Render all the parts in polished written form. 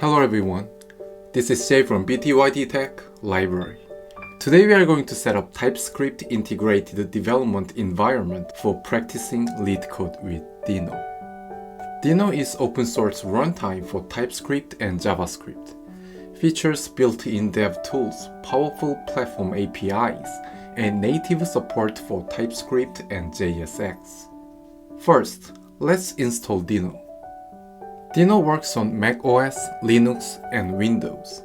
Hello everyone, this is Jay from BTYT Tech Library. Today we are going to set up TypeScript integrated development environment for practicing LeetCode with Deno. Deno is open source runtime for TypeScript and JavaScript. Features built-in dev tools, powerful platform APIs, and native support for TypeScript and JSX. First, let's install Deno. Deno works on macOS, Linux, and Windows,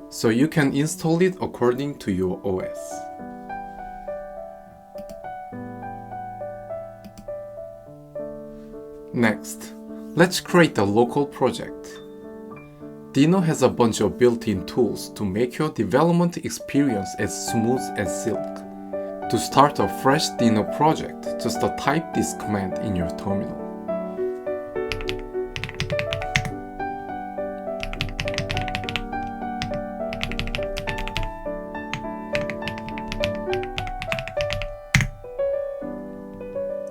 so you can install it according to your OS. Next, let's create a local project. Deno has a bunch of built-in tools to make your development experience as smooth as silk. To start a fresh Deno project, just type this command in your terminal.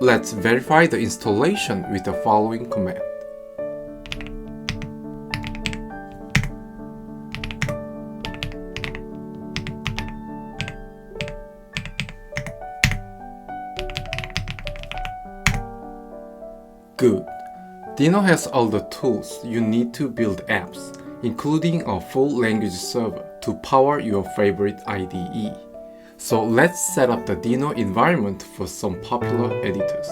Let's verify the installation with the following command. Good. Deno has all the tools you need to build apps, including a full language server to power your favorite IDE. So let's set up the Deno environment for some popular editors.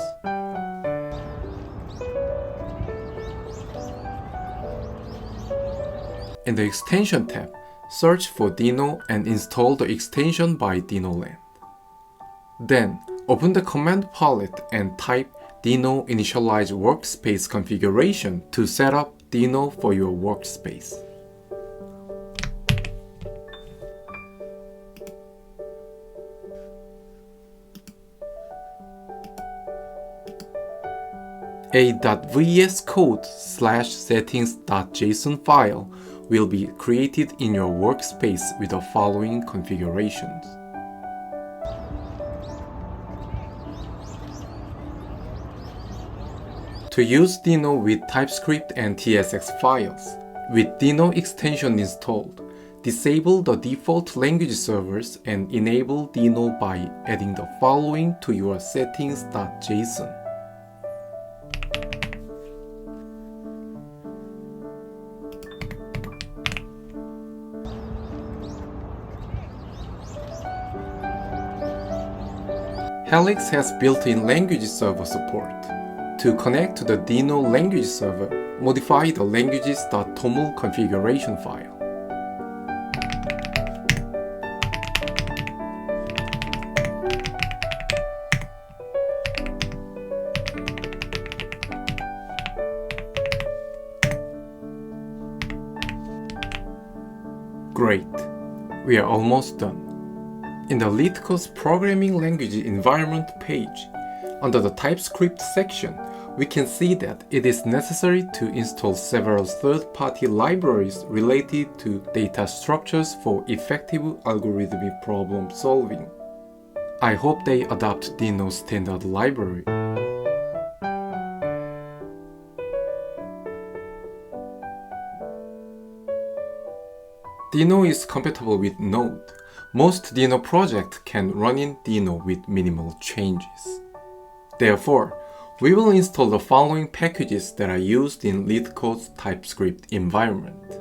In the Extension tab, search for Deno and install the extension by Denoland. Then, open the command palette and type Deno initialize workspace configuration to set up Deno for your workspace. A .vscode/settings.json file will be created in your workspace with the following configurations. To use Deno with TypeScript and TSX files, with Deno extension installed, disable the default language servers and enable Deno by adding the following to your settings.json. Helix has built-in language server support. To connect to the Deno language server, modify the languages.toml configuration file. Great, we are almost done. In the LeetCode's programming language environment page, under the TypeScript section, we can see that it is necessary to install several third-party libraries related to data structures for effective algorithmic problem solving. I hope they adopt Deno's standard library. Deno is compatible with Node. Most Deno projects can run in Deno with minimal changes. Therefore, we will install the following packages that are used in LeetCode's TypeScript environment.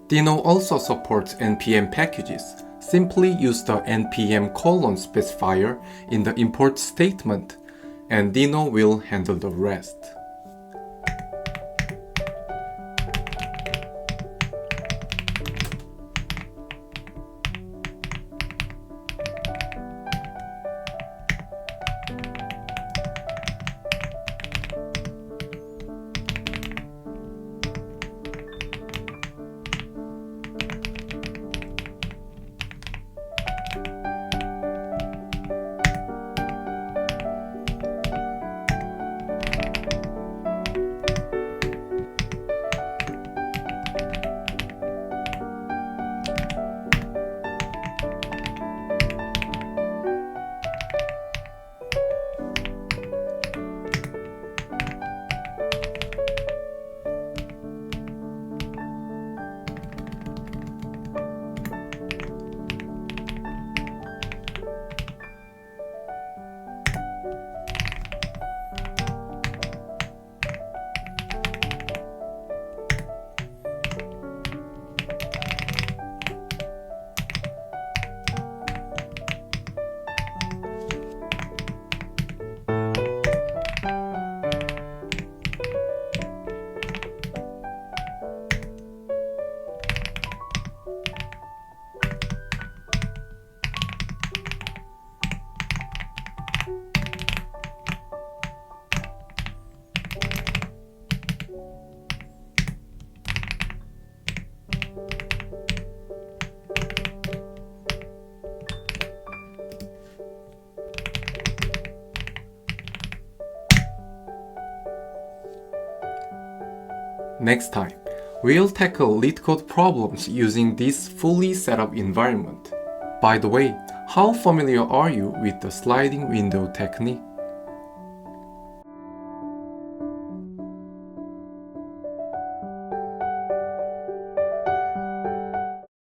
Deno also supports npm packages. Simply use the npm : specifier in the import statement, and Deno will handle the rest. Next time, we'll tackle LeetCode problems using this fully set up environment. By the way, how familiar are you with the sliding window technique?